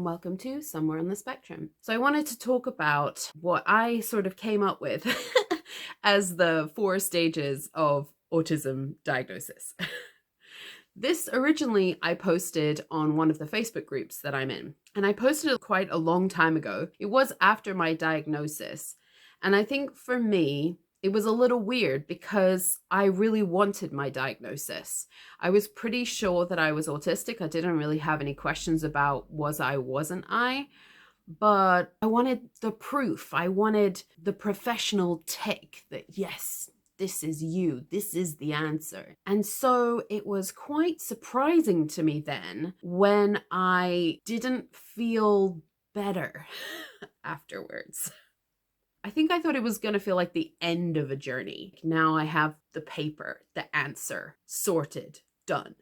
welcome to Somewhere on the Spectrum. So I wanted to talk about what I sort of came up with as the 4 stages of autism diagnosis. This originally I posted on one of the Facebook groups that I'm in, and I posted it quite a long time ago. It was after my diagnosis, and I think for me, it was a little weird because I really wanted my diagnosis. I was pretty sure that I was autistic. I didn't really have any questions about wasn't I? But I wanted the proof. I wanted the professional tick that yes, this is you. This is the answer. And so it was quite surprising to me then when I didn't feel better afterwards. I think I thought it was going to feel like the end of a journey. Now I have the paper, the answer, sorted, done.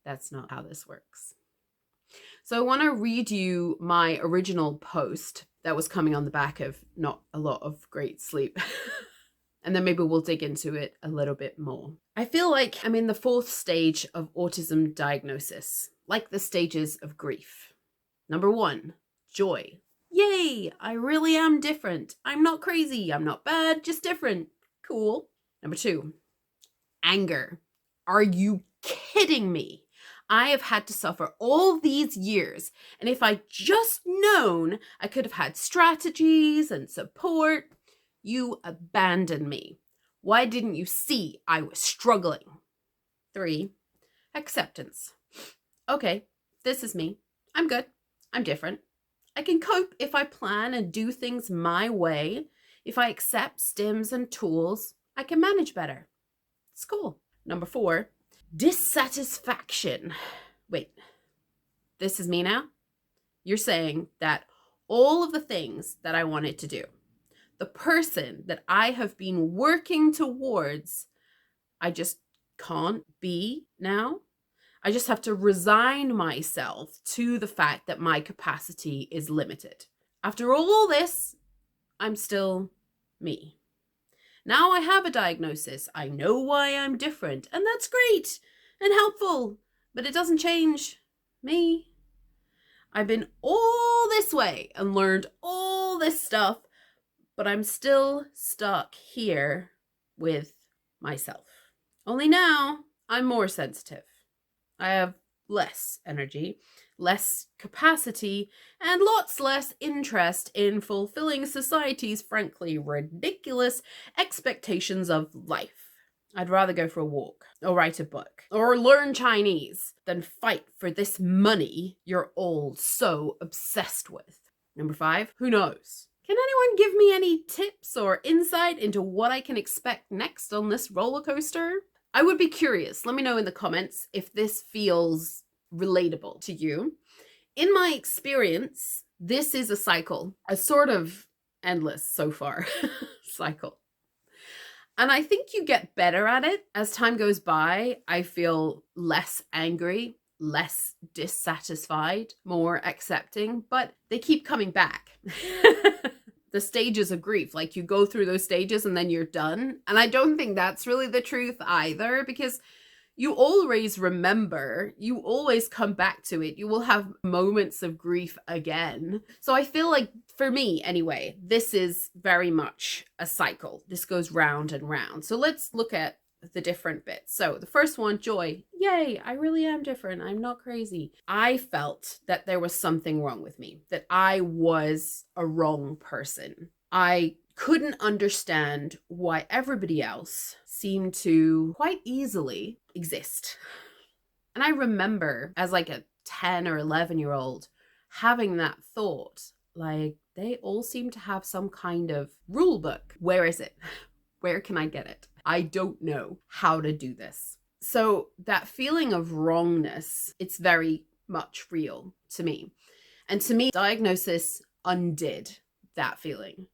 That's not how this works. So I want to read you my original post that was coming on the back of not a lot of great sleep. And then maybe we'll dig into it a little bit more. I feel like I'm in the 4th stage of autism diagnosis, like the stages of grief. Number 1. Joy. Yay, I really am different. I'm not crazy. I'm not bad, just different. Cool. Number 2. Anger. Are you kidding me? I have had to suffer all these years, and if I just known I could have had strategies and support, you abandoned me. Why didn't you see I was struggling? 3. Acceptance. Okay, this is me. I'm good. I'm different. I can cope if I plan and do things my way. If I accept stims and tools, I can manage better. It's cool. Number 4, dissatisfaction. Wait, this is me now? You're saying that all of the things that I wanted to do, the person that I have been working towards, I just can't be now? I just have to resign myself to the fact that my capacity is limited. After all this, I'm still me. Now I have a diagnosis. I know why I'm different, and that's great and helpful, but it doesn't change me. I've been all this way and learned all this stuff, but I'm still stuck here with myself. Only now I'm more sensitive. I have less energy, less capacity, and lots less interest in fulfilling society's frankly ridiculous expectations of life. I'd rather go for a walk, or write a book, or learn Chinese than fight for this money you're all so obsessed with. Number 5, who knows? Can anyone give me any tips or insight into what I can expect next on this roller coaster? I would be curious. Let me know in the comments if this feels relatable to you. In my experience, this is a cycle, a sort of endless so far cycle. And I think you get better at it. As time goes by, I feel less angry, less dissatisfied, more accepting, but they keep coming back. The stages of grief, like you go through those stages and then you're done. And I don't think that's really the truth either, because you always remember, you always come back to it. You will have moments of grief again. So I feel like, for me anyway, this is very much a cycle. This goes round and round. So let's look at the different bits. So the first one, joy. Yay, I really am different. I'm not crazy. I felt that there was something wrong with me, that I was a wrong person. I couldn't understand why everybody else seemed to quite easily exist. And I remember as like a 10 or 11-year-old having that thought, like they all seem to have some kind of rule book. Where is it? Where can I get it? I don't know how to do this. So that feeling of wrongness, it's very much real to me. And to me, diagnosis undid that feeling.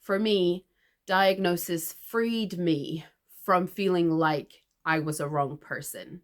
For me, diagnosis freed me from feeling like I was a wrong person,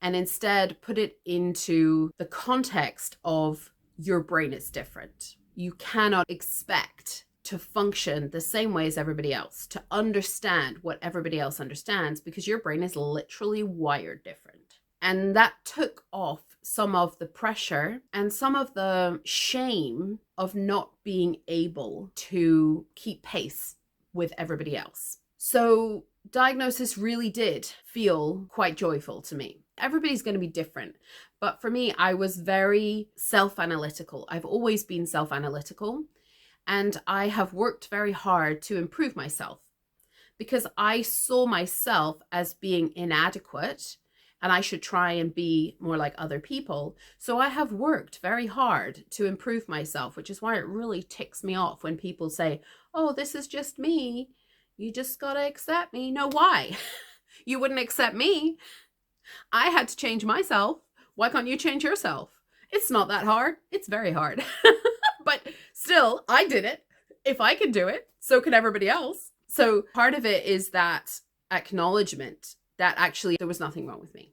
and instead put it into the context of your brain is different. You cannot expect to function the same way as everybody else, to understand what everybody else understands, because your brain is literally wired different. And that took off some of the pressure and some of the shame of not being able to keep pace with everybody else. So diagnosis really did feel quite joyful to me. Everybody's going to be different. But for me, I was very self-analytical. I've always been self-analytical, and I have worked very hard to improve myself because I saw myself as being inadequate and I should try and be more like other people. So I have worked very hard to improve myself, which is why it really ticks me off when people say, oh, this is just me. You just gotta accept me. No, why? You wouldn't accept me. I had to change myself. Why can't you change yourself? It's not that hard. It's very hard. But still, I did it. If I can do it, so can everybody else. So part of it is that acknowledgement that actually there was nothing wrong with me.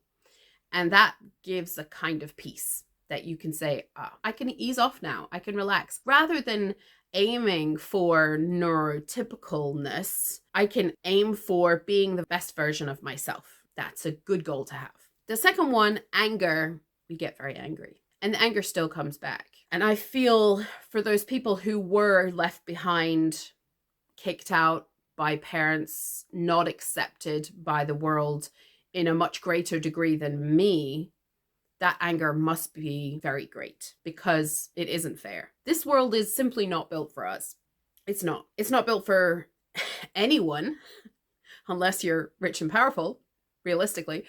And that gives a kind of peace that you can say, oh, I can ease off now. I can relax. Rather than aiming for neurotypicalness, I can aim for being the best version of myself. That's a good goal to have. The second one, anger. We get very angry. And the anger still comes back. And I feel for those people who were left behind, kicked out by parents, not accepted by the world in a much greater degree than me, that anger must be very great because it isn't fair. This world is simply not built for us. It's not. It's not built for anyone, unless you're rich and powerful, realistically.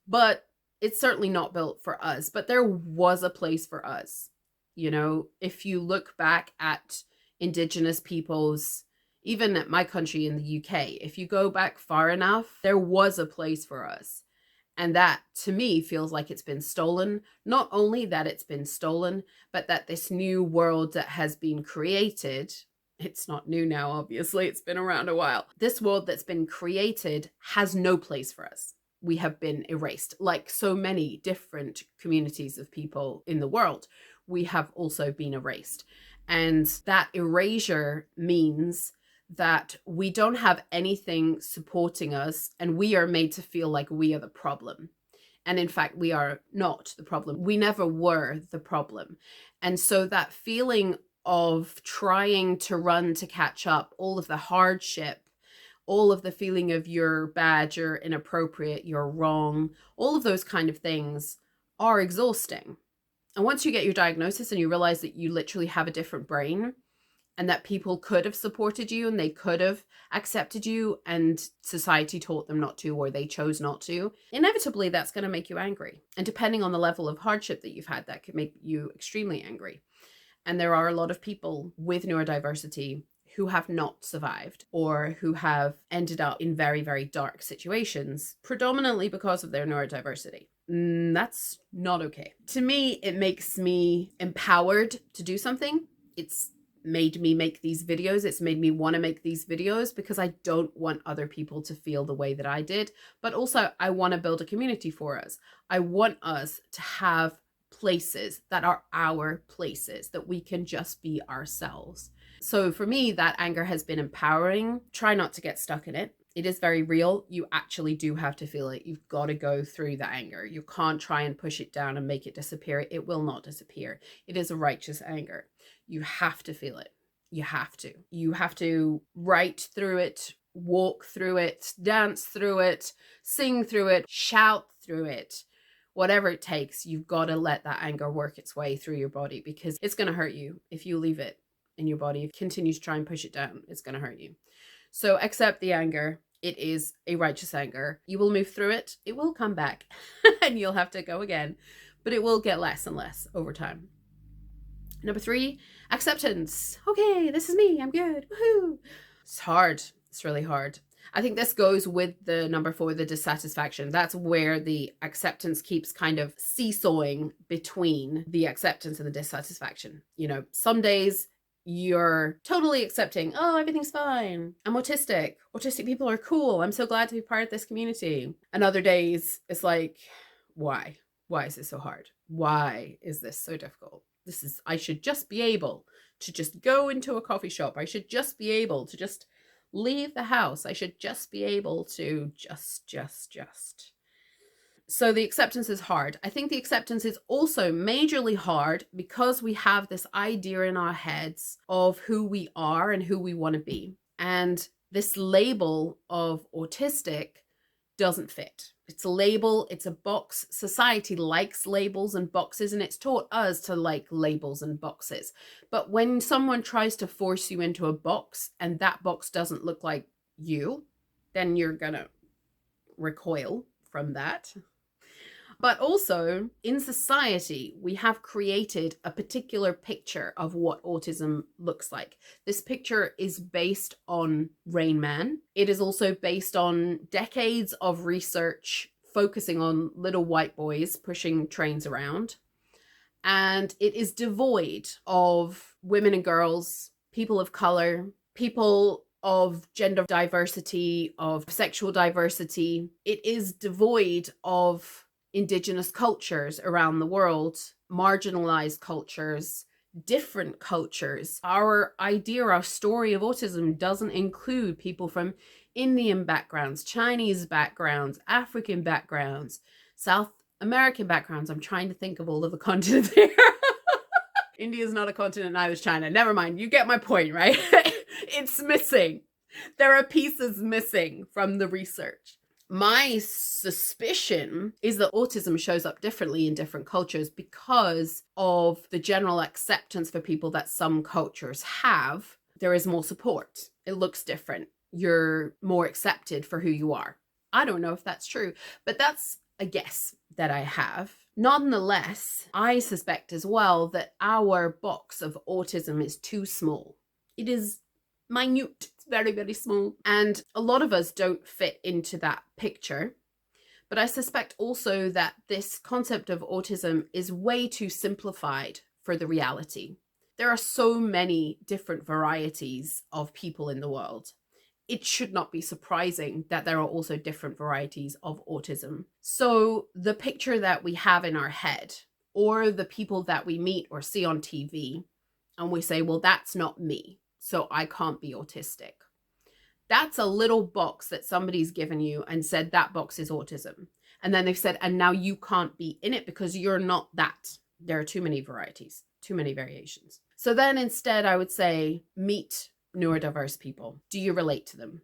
But it's certainly not built for us. But there was a place for us. You know, if you look back at Indigenous peoples, even at my country in the UK, if you go back far enough, there was a place for us. And that, to me, feels like it's been stolen. Not only that it's been stolen, but that this new world that has been created, it's not new now, obviously, it's been around a while. This world that's been created has no place for us. We have been erased. Like so many different communities of people in the world, we have also been erased. And that erasure means that we don't have anything supporting us and we are made to feel like we are the problem. And in fact, we are not the problem. We never were the problem. And so that feeling of trying to run to catch up, all of the hardship, all of the feeling of you're bad, you're inappropriate, you're wrong, all of those kind of things are exhausting. And once you get your diagnosis and you realize that you literally have a different brain, and that people could have supported you and they could have accepted you and society taught them not to, or they chose not to, inevitably that's going to make you angry. And depending on the level of hardship that you've had, that could make you extremely angry. And there are a lot of people with neurodiversity who have not survived or who have ended up in very, very dark situations, predominantly because of their neurodiversity. That's not okay. To me, it makes me empowered to do something. It's made me make these videos. It's made me want to make these videos because I don't want other people to feel the way that I did. But also I want to build a community for us. I want us to have places that are our places, that we can just be ourselves. So for me, that anger has been empowering. Try not to get stuck in it. It is very real. You actually do have to feel it. You've got to go through the anger. You can't try and push it down and make it disappear. It will not disappear. It is a righteous anger. You have to feel it. You have to. You have to write through it, walk through it, dance through it, sing through it, shout through it. Whatever it takes, you've got to let that anger work its way through your body because it's going to hurt you if you leave it in your body. If you continue to try and push it down, it's going to hurt you. So accept the anger. It is a righteous anger. You will move through it. It will come back and you'll have to go again, but it will get less and less over time. Number 3, acceptance. Okay, this is me. I'm good. Woohoo. It's hard. It's really hard. I think this goes with the number 4, the dissatisfaction. That's where the acceptance keeps kind of seesawing between the acceptance and the dissatisfaction. You know, some days you're totally accepting, oh, everything's fine. I'm autistic. Autistic people are cool. I'm so glad to be part of this community. And other days it's like, why? Why is this so hard? Why is this so difficult? I should just be able to just go into a coffee shop. I should just be able to just leave the house. I should just be able to just. So the acceptance is hard. I think the acceptance is also majorly hard because we have this idea in our heads of who we are and who we want to be. And this label of autistic doesn't fit. It's a label, it's a box. Society likes labels and boxes, and it's taught us to like labels and boxes. But when someone tries to force you into a box and that box doesn't look like you, then you're gonna recoil from that. But also, in society, we have created a particular picture of what autism looks like. This picture is based on Rain Man. It is also based on decades of research focusing on little white boys pushing trains around. And it is devoid of women and girls, people of color, people of gender diversity, of sexual diversity. It is devoid of indigenous cultures around the world, marginalized cultures, different cultures. Our idea, our story of autism doesn't include people from Indian backgrounds, Chinese backgrounds, African backgrounds, South American backgrounds. I'm trying to think of all of the continents here. India is not a continent, neither is China. Never mind, you get my point, right? It's missing. There are pieces missing from the research. My suspicion is that autism shows up differently in different cultures because of the general acceptance for people that some cultures have. There is more support. It looks different. You're more accepted for who you are. I don't know if that's true, but that's a guess that I have. Nonetheless, I suspect as well that our box of autism is too small. It is minute. It's very, very small. And a lot of us don't fit into that picture. But I suspect also that this concept of autism is way too simplified for the reality. There are so many different varieties of people in the world. It should not be surprising that there are also different varieties of autism. So the picture that we have in our head, or the people that we meet or see on TV, and we say, well, that's not me, so I can't be autistic. That's a little box that somebody's given you and said that box is autism. And then they've said, and now you can't be in it because you're not that. There are too many varieties, too many variations. So then instead I would say, meet neurodiverse people. Do you relate to them?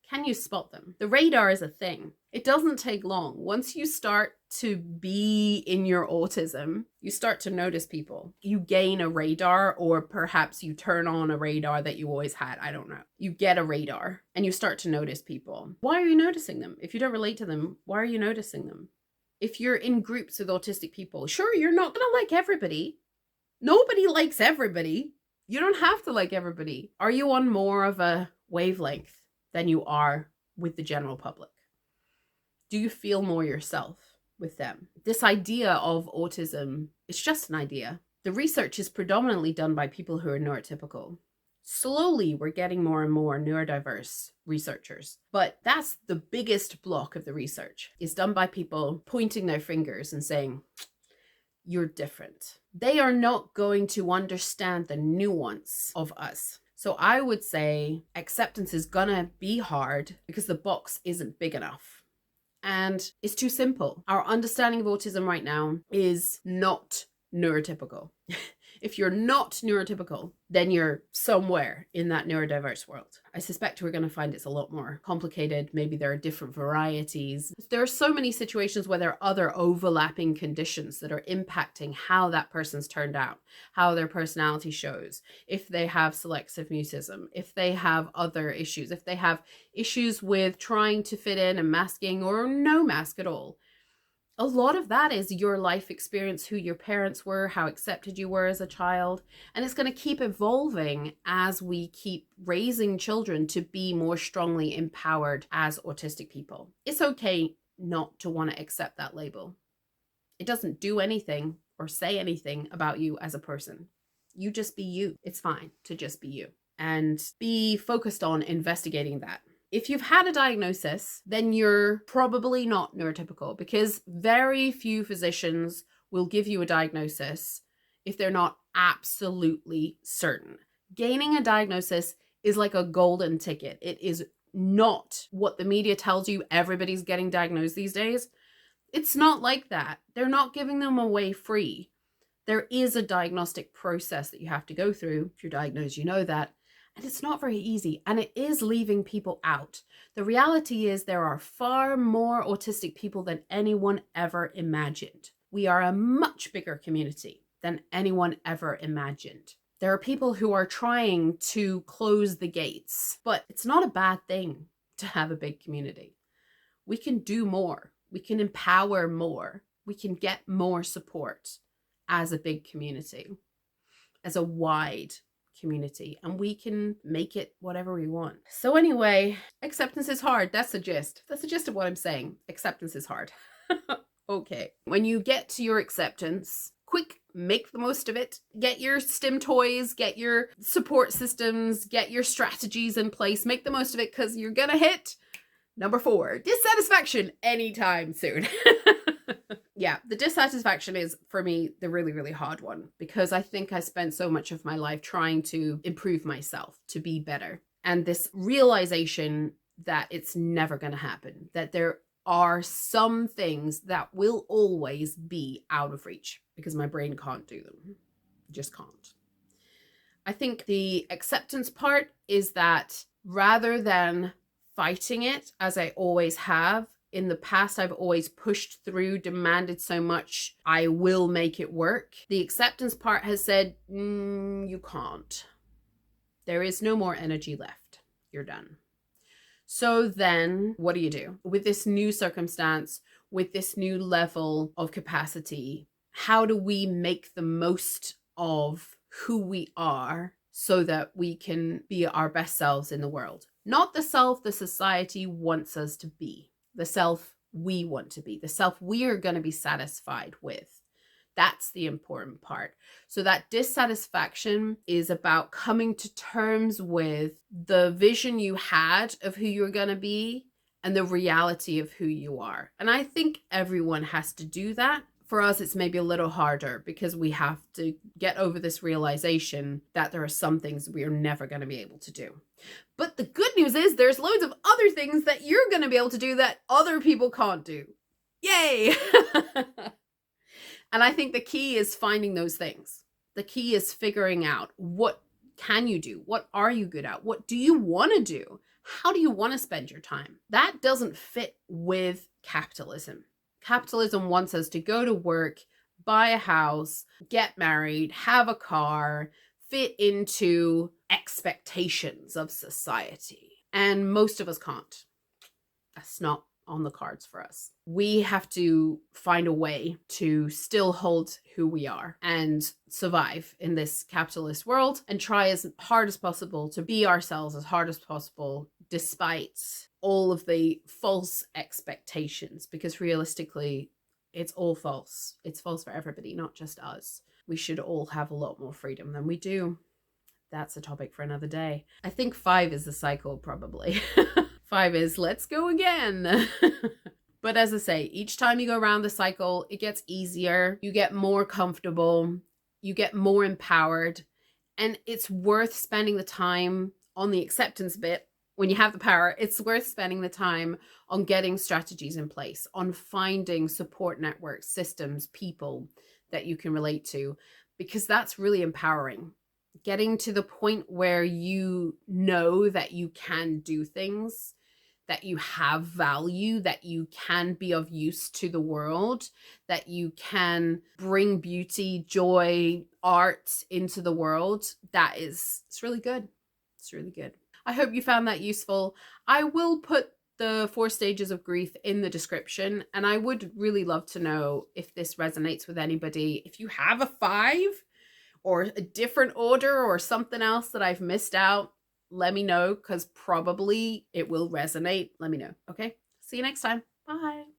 Can you spot them? The radar is a thing. It doesn't take long. Once you start to be in your autism, you start to notice people. You gain a radar, or perhaps you turn on a radar that you always had. I don't know. You get a radar and you start to notice people. Why are you noticing them? If you don't relate to them, why are you noticing them? If you're in groups with autistic people, sure, you're not going to like everybody. Nobody likes everybody. You don't have to like everybody. Are you on more of a wavelength than you are with the general public? Do you feel more yourself with them? This idea of autism is just an idea. The research is predominantly done by people who are neurotypical. Slowly, we're getting more and more neurodiverse researchers. But that's the biggest block of the research. It's done by people pointing their fingers and saying, you're different. They are not going to understand the nuance of us. So I would say acceptance is gonna be hard because the box isn't big enough. And it's too simple. Our understanding of autism right now is not neurotypical. If you're not neurotypical, then you're somewhere in that neurodiverse world. I suspect we're going to find it's a lot more complicated. Maybe there are different varieties. There are so many situations where there are other overlapping conditions that are impacting how that person's turned out, how their personality shows, if they have selective mutism, if they have other issues, if they have issues with trying to fit in and masking or no mask at all. A lot of that is your life experience, who your parents were, how accepted you were as a child. And it's going to keep evolving as we keep raising children to be more strongly empowered as autistic people. It's okay not to want to accept that label. It doesn't do anything or say anything about you as a person. You just be you. It's fine to just be you and be focused on investigating that. If you've had a diagnosis, then you're probably not neurotypical, because very few physicians will give you a diagnosis if they're not absolutely certain. Gaining a diagnosis is like a golden ticket. It is not what the media tells you everybody's getting diagnosed these days. It's not like that. They're not giving them away free. There is a diagnostic process that you have to go through. If you're diagnosed, you know that. And it's not very easy. And it is leaving people out. The reality is there are far more autistic people than anyone ever imagined. We are a much bigger community than anyone ever imagined. There are people who are trying to close the gates, but it's not a bad thing to have a big community. We can do more. We can empower more. We can get more support as a big community, as a wide community, and we can make it whatever we want. So anyway, acceptance is hard. That's the gist. That's the gist of what I'm saying. Acceptance is hard. Okay. When you get to your acceptance, quick, make the most of it. Get your STEM toys, get your support systems, get your strategies in place. Make the most of it, because you're gonna hit number 4, dissatisfaction, anytime soon. Yeah, the dissatisfaction is, for me, the really, really hard one, because I think I spent so much of my life trying to improve myself, to be better. And this realization that it's never going to happen, that there are some things that will always be out of reach, because my brain can't do them. Just can't. I think the acceptance part is that rather than fighting it, as I always have, in the past, I've always pushed through, demanded so much, I will make it work. The acceptance part has said, you can't. There is no more energy left. You're done. So then what do? With this new circumstance, with this new level of capacity, how do we make the most of who we are so that we can be our best selves in the world? Not the self the society wants us to be. The self we want to be, the self we are going to be satisfied with. That's the important part. So that dissatisfaction is about coming to terms with the vision you had of who you're going to be and the reality of who you are. And I think everyone has to do that. For us, it's maybe a little harder because we have to get over this realization that there are some things we are never going to be able to do. But the good news is there's loads of other things that you're going to be able to do that other people can't do. Yay! And I think the key is finding those things. The key is figuring out, what can you do? What are you good at? What do you want to do? How do you want to spend your time? That doesn't fit with capitalism. Capitalism wants us to go to work, buy a house, get married, have a car, fit into expectations of society. And most of us can't. That's not on the cards for us. We have to find a way to still hold who we are and survive in this capitalist world and try as hard as possible to be ourselves as hard as possible, despite all of the false expectations, because realistically, it's all false. It's false for everybody, not just us. We should all have a lot more freedom than we do. That's a topic for another day. I think 5 is the cycle, probably. 5 is let's go again. But as I say, each time you go around the cycle, it gets easier. You get more comfortable. You get more empowered. And it's worth spending the time on the acceptance bit. When you have the power, it's worth spending the time on getting strategies in place, on finding support networks, systems, people that you can relate to, because that's really empowering. Getting to the point where you know that you can do things, that you have value, that you can be of use to the world, that you can bring beauty, joy, art into the world. It's really good. It's really good. I hope you found that useful. I will put the 4 stages of grief in the description, and I would really love to know if this resonates with anybody. If you have a 5 or a different order or something else that I've missed out, let me know, because probably it will resonate. Let me know. Okay. See you next time. Bye.